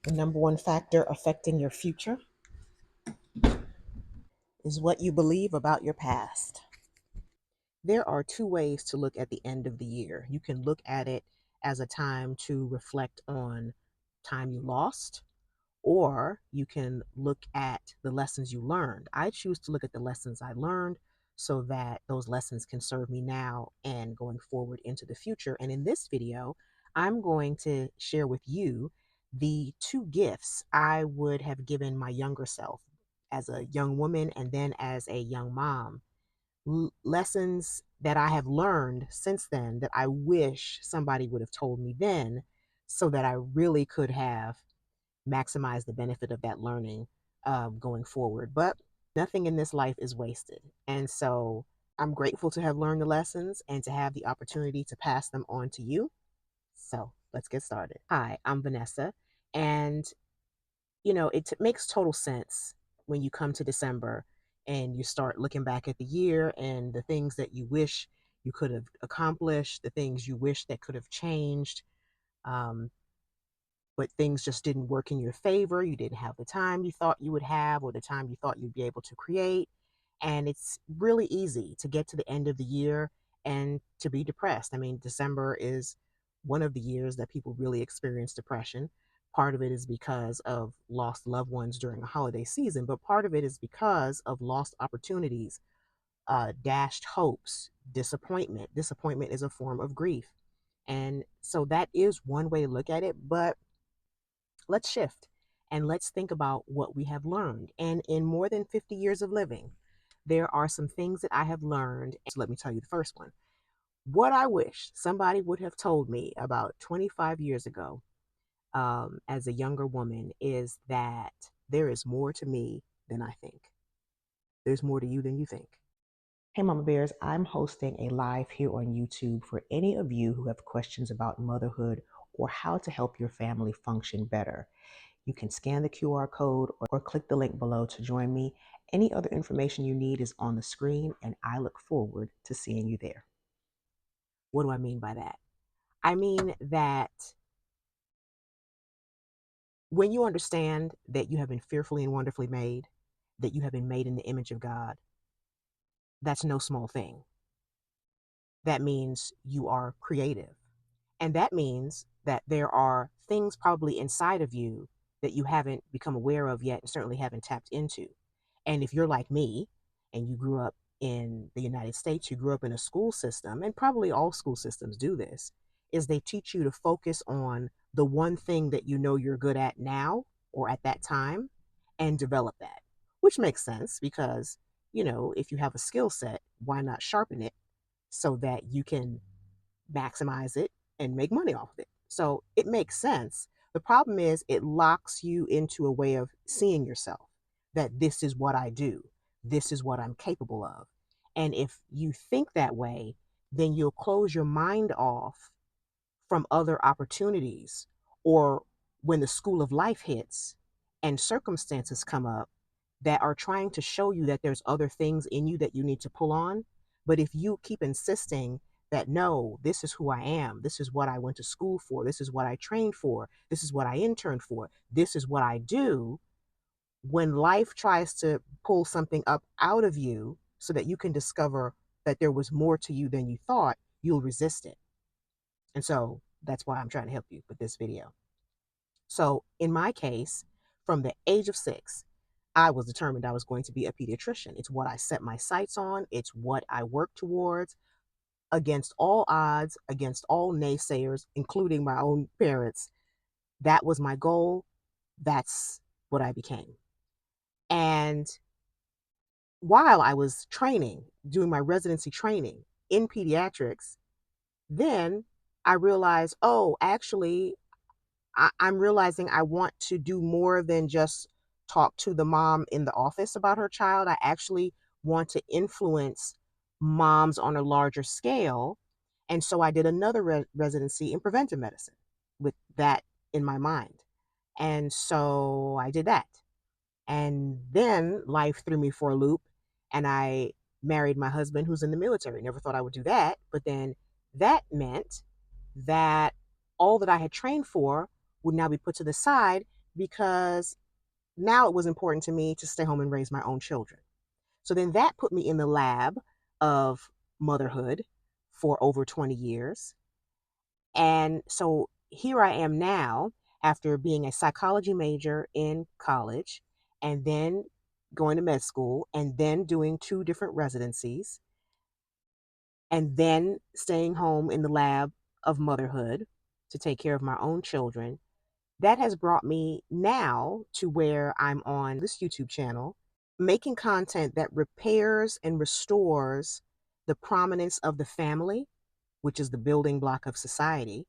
The number one factor affecting your future is what you believe about your past. There are two ways to look at the end of the year. You can look at it as a time to reflect on time you lost, or you can look at the lessons you learned. I choose to look at the lessons I learned so that those lessons can serve me now and going forward into the future. And in this video, I'm going to share with you the two gifts I would have given my younger self as a young woman and then as a young mom. Lessons that I have learned since then that I wish somebody would have told me then so that I really could have maximize the benefit of that learning going forward. But nothing in this life is wasted. And so I'm grateful to have learned the lessons and to have the opportunity to pass them on to you. So let's get started. Hi, I'm Vanessa. And, it makes total sense when you come to December and you start looking back at the year and the things that you wish you could have accomplished, the things you wish that could have changed. Um, but things just didn't work in your favor. You didn't have the time you thought you would have or the time you thought you'd be able to create. And it's really easy to get to the end of the year and to be depressed. I mean, December is one of the years that people really experience depression. Part of it is because of lost loved ones during a holiday season, but part of it is because of lost opportunities, dashed hopes, disappointment. Disappointment is a form of grief. And so that is one way to look at it. But let's shift and let's think about what we have learned. And in more than 50 years of living, there are some things that I have learned. So let me tell you the first one. What I wish somebody would have told me about 25 years ago as a younger woman is that there is more to me than I think. There's more to you than you think. Hey, Mama Bears, I'm hosting a live here on YouTube for any of you who have questions about motherhood or how to help your family function better. You can scan the QR code or click the link below to join me. Any other information you need is on the screen, and I look forward to seeing you there. What do I mean by that? I mean that when you understand that you have been fearfully and wonderfully made, that you have been made in the image of God, that's no small thing. That means you are creative. And that means that there are things probably inside of you that you haven't become aware of yet and certainly haven't tapped into. And if you're like me and you grew up in the United States, you grew up in a school system, and probably all school systems do this, is they teach you to focus on the one thing that you know you're good at now or at that time and develop that, which makes sense because, if you have a skill set, why not sharpen it so that you can maximize it and make money off of it? So it makes sense. The problem is it locks you into a way of seeing yourself that this is what I do, this is what I'm capable of. And if you think that way, then you'll close your mind off from other opportunities, or when the school of life hits and circumstances come up that are trying to show you that there's other things in you that you need to pull on. But if you keep insisting that no, this is who I am, this is what I went to school for, this is what I trained for, this is what I interned for, this is what I do, when life tries to pull something up out of you so that you can discover that there was more to you than you thought, you'll resist it. And so that's why I'm trying to help you with this video. So in my case, from the age of 6, I was determined I was going to be a pediatrician. It's what I set my sights on. It's what I worked towards against all odds, against all naysayers, including my own parents. That was my goal. That's what I became. And while I was training, doing my residency training in pediatrics, then I realized, oh, actually, I'm realizing I want to do more than just talk to the mom in the office about her child. I actually want to influence moms on a larger scale. And so I did another residency in preventive medicine with that in my mind. And so I did that. And then life threw me for a loop, and I married my husband who's in the military. Never thought I would do that. But then that meant that all that I had trained for would now be put to the side because now it was important to me to stay home and raise my own children. So then that put me in the lab of motherhood for over 20 years. And so here I am now after being a psychology major in college and then going to med school and then doing two different residencies and then staying home in the lab of motherhood to take care of my own children. That has brought me now to where I'm on this YouTube channel, making content that repairs and restores the prominence of the family, which is the building block of society,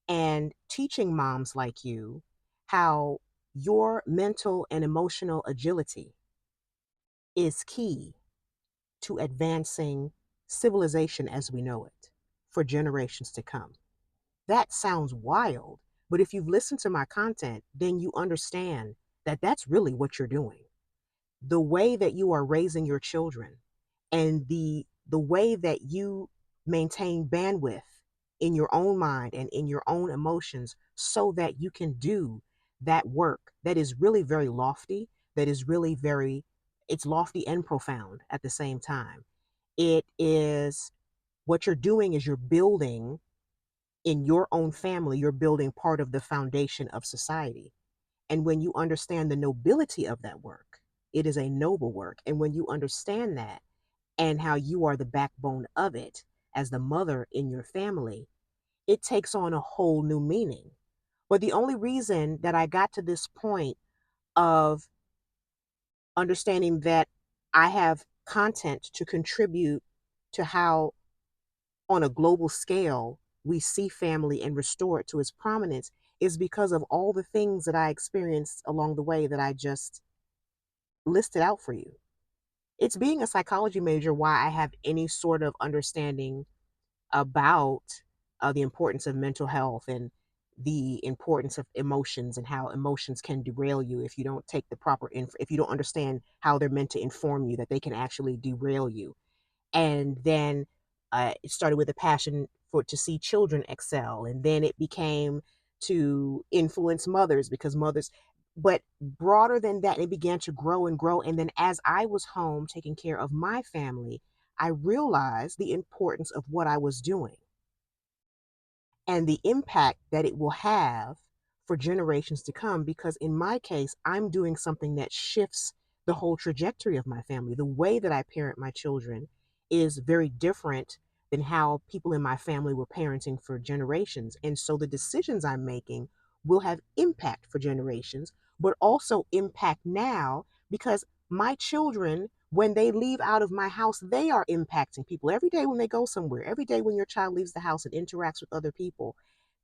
and teaching moms like you how your mental and emotional agility is key to advancing civilization as we know it for generations to come. That sounds wild, but if you've listened to my content, then you understand that that's really what you're doing. The way that you are raising your children and the way that you maintain bandwidth in your own mind and in your own emotions so that you can do that work that is really very lofty, that is really very, it's lofty and profound at the same time. It is, what you're doing is you're building in your own family, you're building part of the foundation of society. And when you understand the nobility of that work, it is a noble work. And when you understand that and how you are the backbone of it as the mother in your family, it takes on a whole new meaning. But the only reason that I got to this point of understanding that I have content to contribute to how, on a global scale, we see family and restore it to its prominence is because of all the things that I experienced along the way that I just listed out for you. It's being a psychology major why I have any sort of understanding about the importance of mental health and the importance of emotions and how emotions can derail you if you don't take the proper if you don't understand how they're meant to inform you, that they can actually derail you. And then it started with a passion for to see children excel, and then it became to influence mothers because mothers, but broader than that, it began to grow and grow. And then as I was home taking care of my family, I realized the importance of what I was doing and the impact that it will have for generations to come. Because in my case, I'm doing something that shifts the whole trajectory of my family. The way that I parent my children is very different than how people in my family were parenting for generations. And so the decisions I'm making will have impact for generations, but also impact now because my children, when they leave out of my house, they are impacting people every day when they go somewhere. Every day when your child leaves the house and interacts with other people,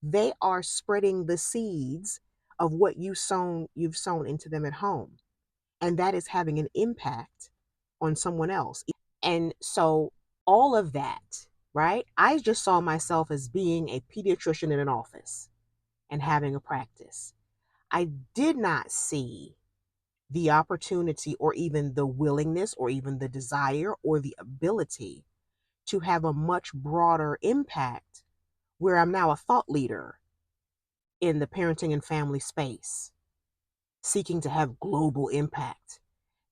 they are spreading the seeds of what you've sown into them at home. And that is having an impact on someone else. And so all of that, right? I just saw myself as being a pediatrician in an office and having a practice. I did not see the opportunity or even the willingness or even the desire or the ability to have a much broader impact where I'm now a thought leader in the parenting and family space, seeking to have global impact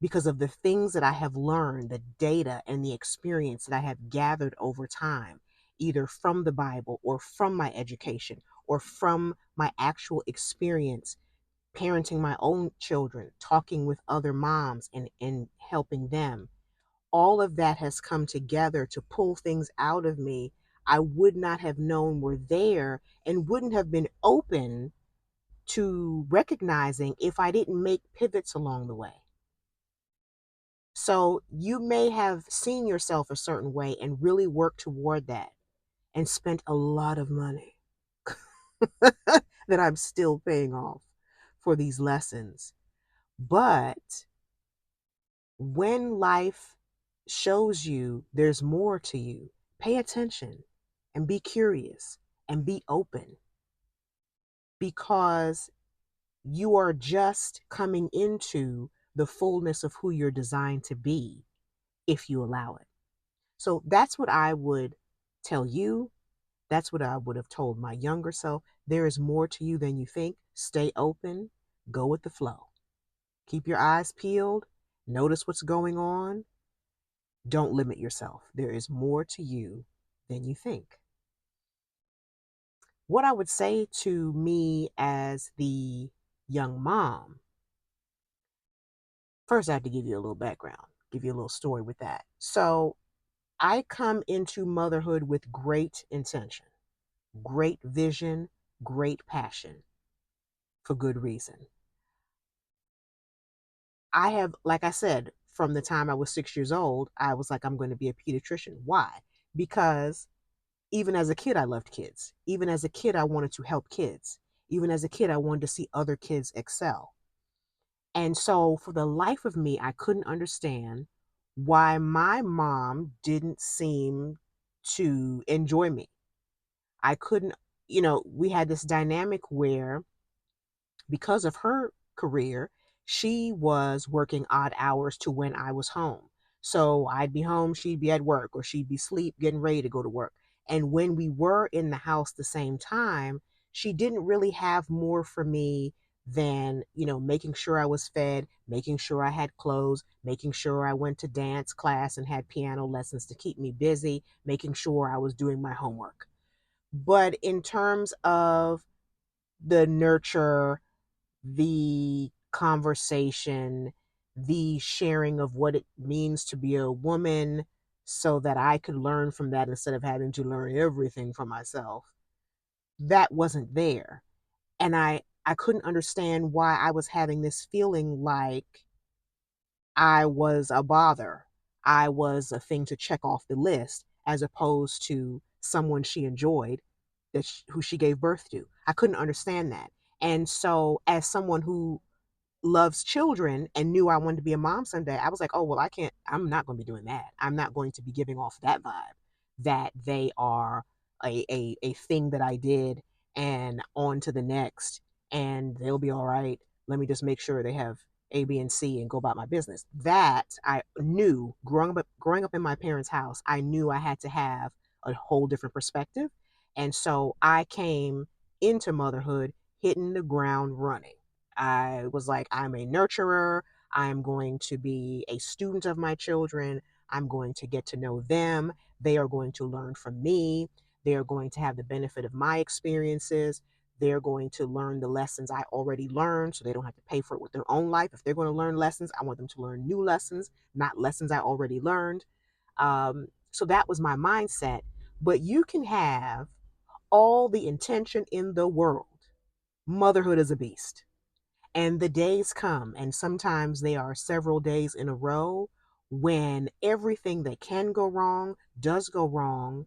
because of the things that I have learned, the data and the experience that I have gathered over time, either from the Bible or from my education or from my actual experience parenting my own children, talking with other moms and helping them. All of that has come together to pull things out of me I would not have known were there and wouldn't have been open to recognizing if I didn't make pivots along the way. So you may have seen yourself a certain way and really worked toward that and spent a lot of money that I'm still paying off for these lessons. But when life shows you there's more to you, pay attention and be curious and be open because you are just coming into the fullness of who you're designed to be if you allow it. So that's what I would tell you. That's what I would have told my younger self. There is more to you than you think. Stay open. Go with the flow. Keep your eyes peeled. Notice what's going on. Don't limit yourself. There is more to you than you think. What I would say to me as the young mom, first I have to give you a little background, give you a little story with that. So I come into motherhood with great intention, great vision, great passion for good reason. I have, like I said, from the time I was 6 years old, I was like, I'm going to be a pediatrician. Why? Because even as a kid, I loved kids. Even as a kid, I wanted to help kids. Even as a kid, I wanted to see other kids excel. And so, for the life of me, I couldn't understand why my mom didn't seem to enjoy me. I couldn't, we had this dynamic where, because of her career, she was working odd hours to when I was home. So I'd be home, she'd be at work, or she'd be asleep, getting ready to go to work. And when we were in the house the same time, she didn't really have more for me than, making sure I was fed, making sure I had clothes, making sure I went to dance class and had piano lessons to keep me busy, making sure I was doing my homework. But in terms of the nurture, the conversation, the sharing of what it means to be a woman so that I could learn from that instead of having to learn everything for myself. That wasn't there. And I couldn't understand why I was having this feeling like I was a bother. I was a thing to check off the list as opposed to someone she enjoyed who she gave birth to. I couldn't understand that. And so as someone who loves children and knew I wanted to be a mom someday, I was like, oh, well, I'm not going to be doing that. I'm not going to be giving off that vibe that they are a thing that I did and on to the next and they'll be all right. Let me just make sure they have A, B, and C and go about my business. That I knew growing up in my parents' house, I knew I had to have a whole different perspective. And so I came into motherhood hitting the ground running. I was like, I'm a nurturer. I'm going to be a student of my children. I'm going to get to know them. They are going to learn from me. They are going to have the benefit of my experiences. They're going to learn the lessons I already learned so they don't have to pay for it with their own life. If they're going to learn lessons, I want them to learn new lessons, not lessons I already learned. So that was my mindset. But you can have all the intention in the world. Motherhood is a beast. And the days come, and sometimes they are several days in a row when everything that can go wrong does go wrong.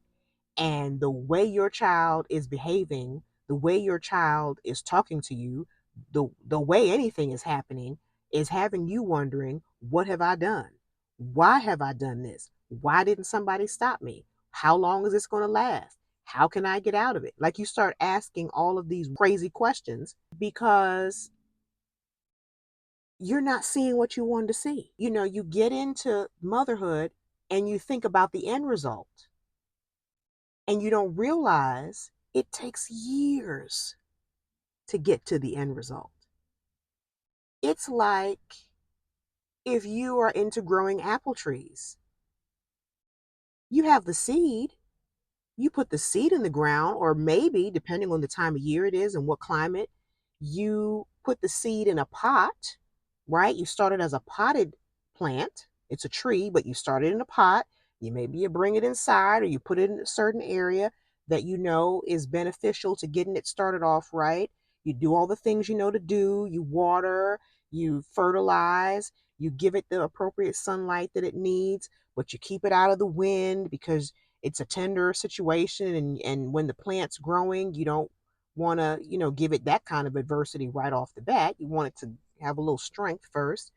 And the way your child is behaving, the way your child is talking to you, the way anything is happening is having you wondering, what have I done? Why have I done this? Why didn't somebody stop me? How long is this going to last? How can I get out of it? Like, you start asking all of these crazy questions because you're not seeing what you wanted to see. You get into motherhood and you think about the end result and you don't realize it takes years to get to the end result. It's like if you are into growing apple trees, you have the seed, you put the seed in the ground, or maybe, depending on the time of year it is and what climate, you put the seed in a pot, right? You started as a potted plant. It's a tree, but you started in a pot. You bring it inside or you put it in a certain area that you know is beneficial to getting it started off right. You do all the things you know to do. You water, you fertilize, you give it the appropriate sunlight that it needs, but you keep it out of the wind because it's a tender situation, and when the plant's growing you don't want to give it that kind of adversity right off the bat. You want it to have a little strength first.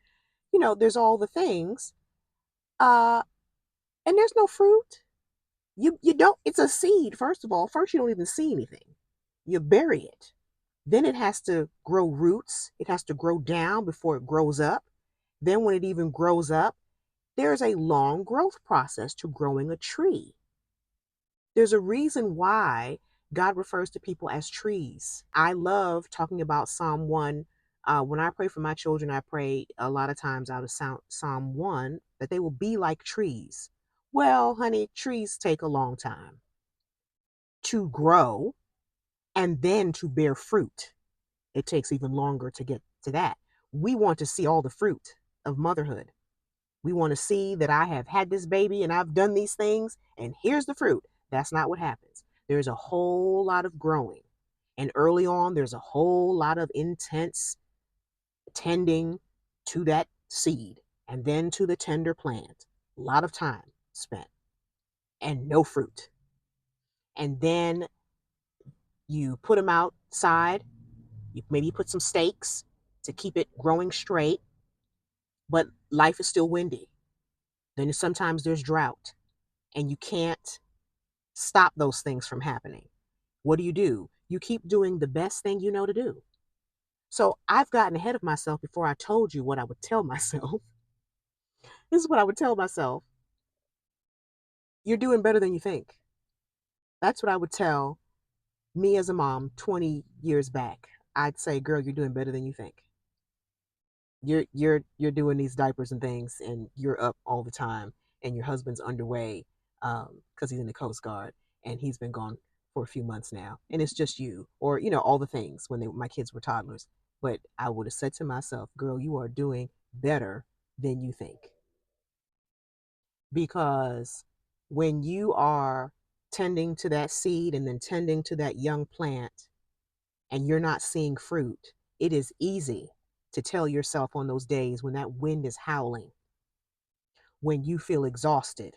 There's all the things, uh and there's no fruit. You don't, it's a seed. First of all, first you don't even see anything. You bury it, then it has to grow roots, it has to grow down before it grows up. Then when it even grows up, there's a long growth process to growing a tree. There's a reason why God refers to people as trees. I love talking about Psalm 1, When I pray for my children, I pray a lot of times out of Psalm 1 that they will be like trees. Well, honey, trees take a long time to grow and then to bear fruit. It takes even longer to get to that. We want to see all the fruit of motherhood. We want to see that I have had this baby and I've done these things, and here's the fruit. That's not what happens. There's a whole lot of growing. And early on, there's a whole lot of intense tending to that seed and then to the tender plant. A lot of time spent and no fruit. And then you put them outside. You maybe put some stakes to keep it growing straight, but life is still windy. Then sometimes there's drought, and you can't stop those things from happening. What do? You keep doing the best thing you know to do. So I've gotten ahead of myself before I told you what I would tell myself. This is what I would tell myself. You're doing better than you think. That's what I would tell me as a mom 20 years back. I'd say, girl, you're doing better than you think. You're doing these diapers and things, and you're up all the time, and your husband's underway because he's in the Coast Guard, and he's been gone for a few months now, and it's just you, or all the things when my kids were toddlers. But I would have said to myself, girl, you are doing better than you think, because when you are tending to that seed and then tending to that young plant and you're not seeing fruit, it is easy to tell yourself on those days when that wind is howling, when you feel exhausted,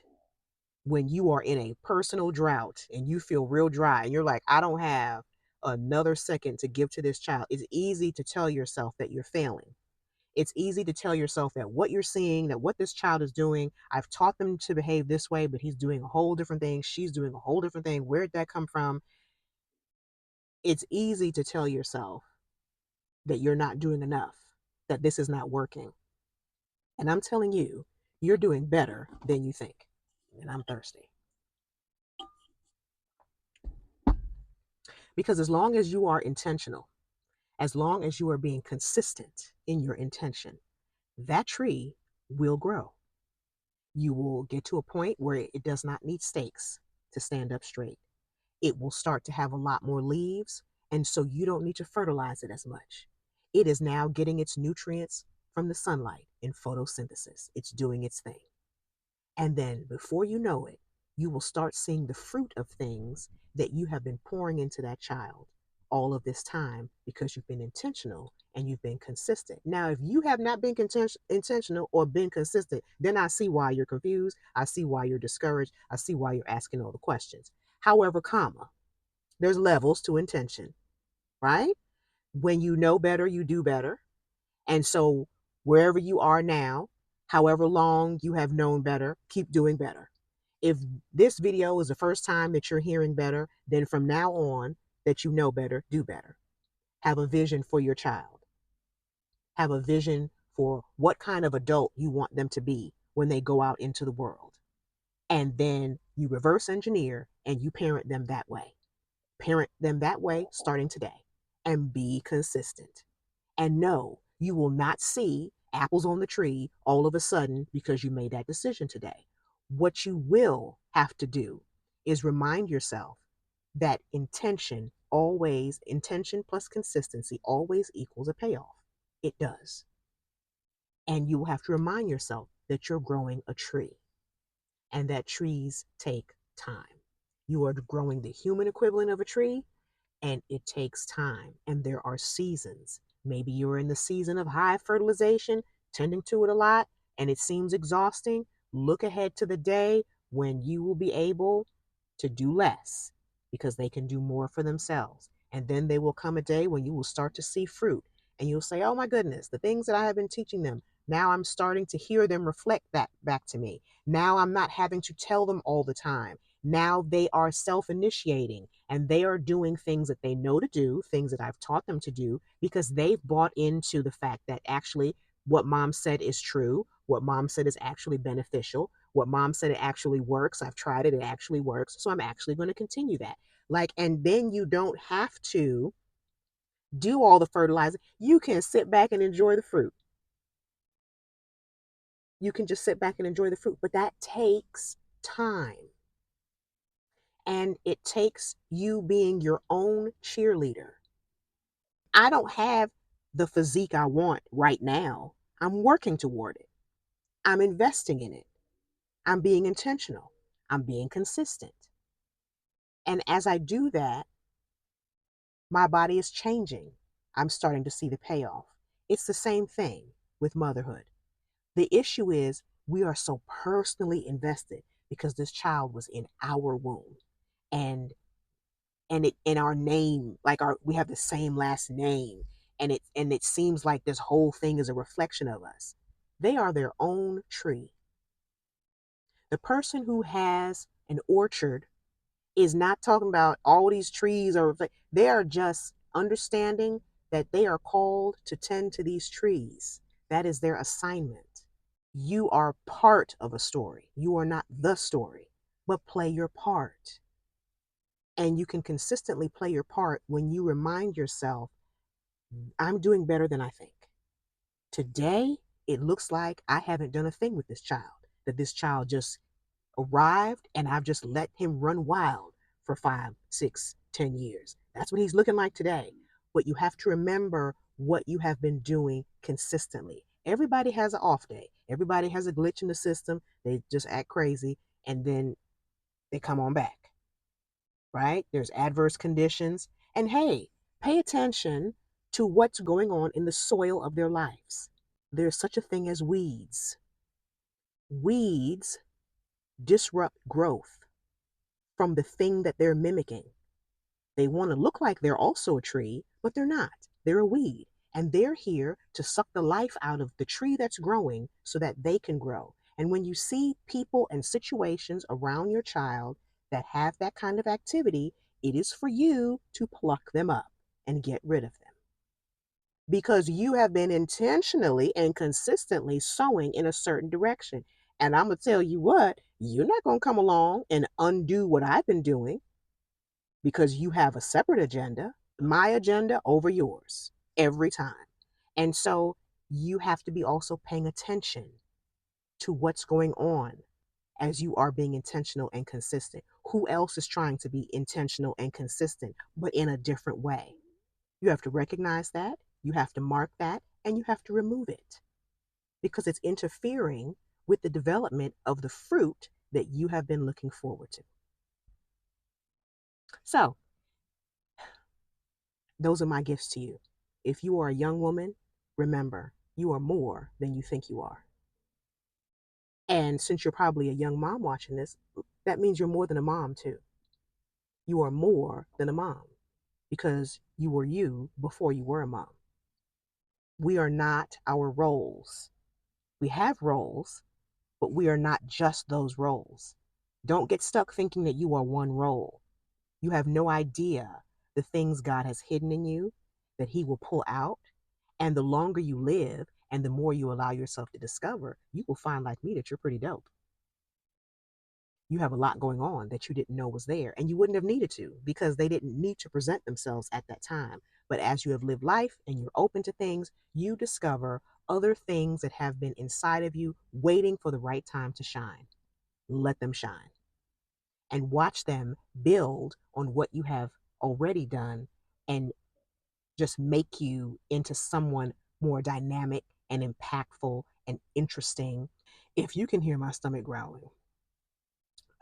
when you are in a personal drought and you feel real dry and you're like, I don't have another second to give to this child. It's easy to tell yourself that you're failing. It's easy to tell yourself that what you're seeing, that what this child is doing, I've taught them to behave this way, but he's doing a whole different thing. She's doing a whole different thing. Where'd that come from? It's easy to tell yourself that you're not doing enough, that this is not working. And I'm telling you, you're doing better than you think. And I'm thirsty. Because as long as you are intentional, as long as you are being consistent in your intention, that tree will grow. You will get to a point where it does not need stakes to stand up straight. It will start to have a lot more leaves, and so you don't need to fertilize it as much. It is now getting its nutrients from the sunlight in photosynthesis. It's doing its thing. And then before you know it, you will start seeing the fruit of things that you have been pouring into that child all of this time because you've been intentional and you've been consistent. Now, if you have not been intentional or been consistent, then I see why you're confused. I see why you're discouraged. I see why you're asking all the questions. However, there's levels to intention, right? When you know better, you do better. And so, wherever you are now, however long you have known better, keep doing better. If this video is the first time that you're hearing better, then from now on, that you know better, do better. Have a vision for your child. Have a vision for what kind of adult you want them to be when they go out into the world. And then you reverse engineer and you parent them that way. Parent them that way starting today and be consistent. And no, you will not see apples on the tree all of a sudden because you made that decision today. What you will have to do is remind yourself that intention plus consistency always equals a payoff. It does. And you will have to remind yourself that you're growing a tree and that trees take time. You are growing the human equivalent of a tree, and it takes time, and there are seasons. Maybe you're in the season of high fertilization, tending to it a lot, and it seems exhausting. Look ahead to the day when you will be able to do less because they can do more for themselves. And then there will come a day when you will start to see fruit, and you'll say, oh my goodness, the things that I have been teaching them, now I'm starting to hear them reflect that back to me. Now I'm not having to tell them all the time. Now they are self initiating and they are doing things that they know to do, things that I've taught them to do, because they've bought into the fact that actually what mom said is true, what mom said is actually beneficial, what mom said it actually works. I've tried it, it actually works. So I'm actually going to continue that. And then you don't have to do all the fertilizing. You can sit back and enjoy the fruit. You can just sit back and enjoy the fruit, but that takes time. And it takes you being your own cheerleader. I don't have the physique I want right now. I'm working toward it. I'm investing in it. I'm being intentional. I'm being consistent. And as I do that, my body is changing. I'm starting to see the payoff. It's the same thing with motherhood. The issue is we are so personally invested because this child was in our womb. And it in our name, like our we have the same last name, and it seems like this whole thing is a reflection of us. They are their own tree. The person who has an orchard is not talking about all these trees, or they are just understanding that they are called to tend to these trees. That is their assignment. You are part of a story. You are not the story, but play your part. And you can consistently play your part when you remind yourself, I'm doing better than I think. Today, it looks like I haven't done a thing with this child, that this child just arrived and I've just let him run wild for 5, 6, 10 years. That's what he's looking like today. But you have to remember what you have been doing consistently. Everybody has an off day. Everybody has a glitch in the system. They just act crazy and then they come on back, right? There's adverse conditions. And hey, pay attention to what's going on in the soil of their lives. There's such a thing as weeds. Weeds disrupt growth from the thing that they're mimicking. They want to look like they're also a tree, but they're not. They're a weed. And they're here to suck the life out of the tree that's growing so that they can grow. And when you see people and situations around your child that have that kind of activity, it is for you to pluck them up and get rid of them. Because you have been intentionally and consistently sowing in a certain direction. And I'm going to tell you what, you're not going to come along and undo what I've been doing because you have a separate agenda, my agenda over yours every time. And so you have to be also paying attention to what's going on as you are being intentional and consistent. Who else is trying to be intentional and consistent, but in a different way? You have to recognize that, you have to mark that, and you have to remove it because it's interfering with the development of the fruit that you have been looking forward to. So, those are my gifts to you. If you are a young woman, remember, you are more than you think you are. And since you're probably a young mom watching this, that means you're more than a mom, too. You are more than a mom because you were you before you were a mom. We are not our roles. We have roles, but we are not just those roles. Don't get stuck thinking that you are one role. You have no idea the things God has hidden in you that He will pull out. And the longer you live and the more you allow yourself to discover, you will find, like me, that you're pretty dope. You have a lot going on that you didn't know was there, and you wouldn't have needed to because they didn't need to present themselves at that time. But as you have lived life and you're open to things, you discover other things that have been inside of you waiting for the right time to shine. Let them shine and watch them build on what you have already done and just make you into someone more dynamic and impactful and interesting. If you can hear my stomach growling,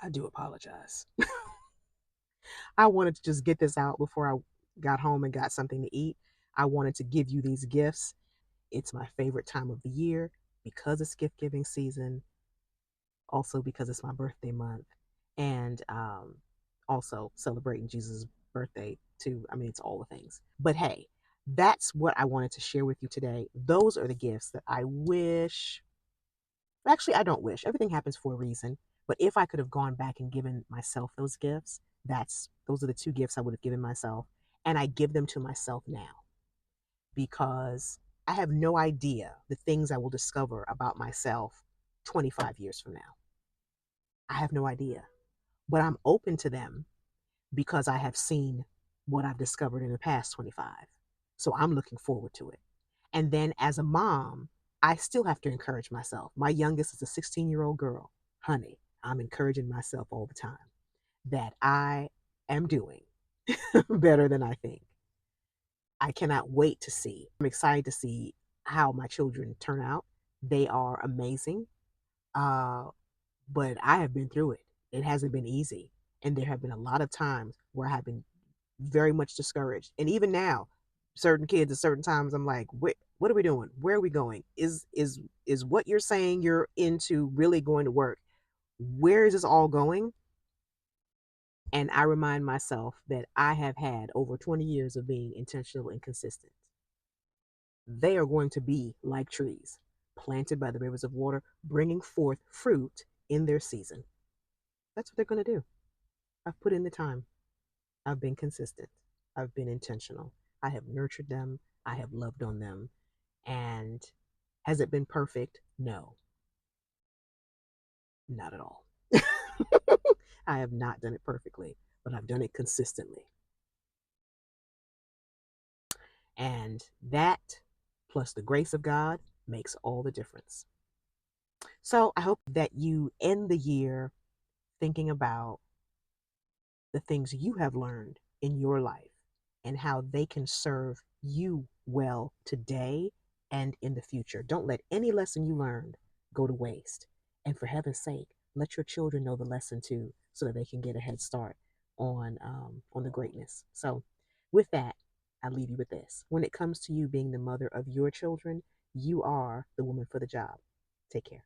I do apologize. I wanted to just get this out before I got home and got something to eat. I wanted to give you these gifts. It's my favorite time of the year because it's gift giving season, also because it's my birthday month, and also celebrating Jesus' birthday too. I mean, it's all the things. But hey, that's what I wanted to share with you today. Those are the gifts that I wish. Actually, I don't wish. Everything happens for a reason. But if I could have gone back and given myself those gifts, those are the two gifts I would have given myself. And I give them to myself now because I have no idea the things I will discover about myself 25 years from now. I have no idea. But I'm open to them because I have seen what I've discovered in the past 25. So I'm looking forward to it. And then as a mom, I still have to encourage myself. My youngest is a 16-year-old girl. Honey, I'm encouraging myself all the time that I am doing better than I think. I cannot wait to see. I'm excited to see how my children turn out. They are amazing. Uh, but I have been through it. It hasn't been easy. And there have been a lot of times where I have been very much discouraged. And even now, certain kids at certain times, I'm like, what are we doing? Where are we going? Is what you're saying you're into really going to work? Where is this all going? And I remind myself that I have had over 20 years of being intentional and consistent. They are going to be like trees, planted by the rivers of water, bringing forth fruit in their season. That's what they're going to do. I've put in the time. I've been consistent. I've been intentional. I have nurtured them. I have loved on them. And has it been perfect? No, not at all. I have not done it perfectly, but I've done it consistently. And that, plus the grace of God, makes all the difference. So I hope that you end the year thinking about the things you have learned in your life and how they can serve you well today and in the future. Don't let any lesson you learned go to waste. And for heaven's sake, let your children know the lesson too, so that they can get a head start on the greatness. So, with that, I leave you with this: when it comes to you being the mother of your children, you are the woman for the job. Take care.